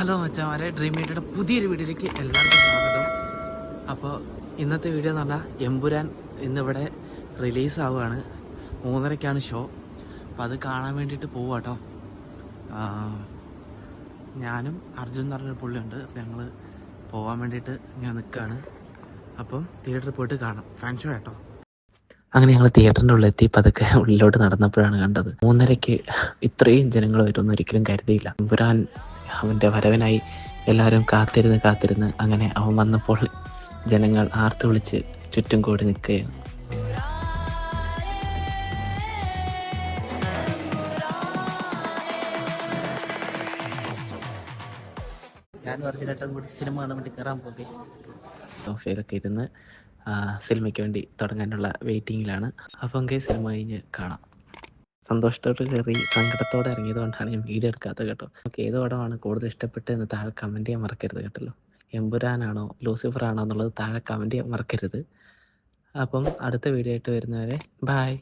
Hello മച്ചാമാരെ, dream മീറ്റയുടെ പുതിയൊരു വീഡിയോയിലേക്ക് എല്ലാവർക്കും സ്വാഗതം. അപ്പോൾ ഇന്നത്തെ വീഡിയോ എന്ന് പറഞ്ഞാൽ എമ്പുരാൻ ഇന്നിവിടെ റിലീസാവുകയാണ്. 3:30ക്കാണ് ഷോ. അപ്പോൾ അത് കാണാൻ വേണ്ടിയിട്ട് പോവുക കേട്ടോ. ഞാനും അർജുൻ എന്ന് പറഞ്ഞൊരു പുള്ളിയുണ്ട്. അപ്പോൾ ഞങ്ങൾ പോകാൻ വേണ്ടിയിട്ട് ഞാൻ നിൽക്കുകയാണ്. അപ്പം തിയേറ്ററിൽ പോയിട്ട് കാണാം. ഫാൻ ഷോ കേട്ടോ. അങ്ങനെ ഞങ്ങൾ തിയേറ്ററിൻ്റെ ഉള്ളിലെത്തി പതുക്കെ ഉള്ളിലോട്ട് നടന്നപ്പോഴാണ് കണ്ടത് 3:30ക്ക് ഇത്രയും ജനങ്ങൾ വരുമെന്ന് ഒരിക്കലും കരുതിയില്ല. എമ്പുരാൻ അവൻ്റെ വരവിനായി എല്ലാവരും കാത്തിരുന്ന് അങ്ങനെ അവൻ വന്നപ്പോൾ ജനങ്ങൾ ആർത്ത് വിളിച്ച് ചുറ്റും കൂടി നിൽക്കുകയാണ്. ഞാൻ അർജുനേട്ടൻ കൂടി സിനിമ കാണാൻ വേണ്ടി കയറാൻ പോകും. സോഫയിലൊക്കെ ഇരുന്ന് സിനിമയ്ക്ക് വേണ്ടി തുടങ്ങാനുള്ള വെയിറ്റിങ്ങിലാണ്. അപ്പം സിനിമ കഴിഞ്ഞ് കാണാം. സന്തോഷത്തോടെ കയറി സങ്കടത്തോടെ ഇറങ്ങിയത് കൊണ്ടാണ് ഞാൻ വീഡിയോ എടുക്കാത്തത് കേട്ടോ. നമുക്ക് ഏത് പടമാണ് കൂടുതൽ ഇഷ്ടപ്പെട്ടതെന്ന് താഴെ കമൻറ്റ് ചെയ്യാൻ മറക്കരുത് കേട്ടല്ലോ. എമ്പുരാനാണോ ലൂസിഫർ ആണോ എന്നുള്ളത് താഴെ കമൻറ്റ് ചെയ്യാൻ മറക്കരുത്. അപ്പം അടുത്ത വീഡിയോ ആയിട്ട് വരുന്നവരെ ബായ്.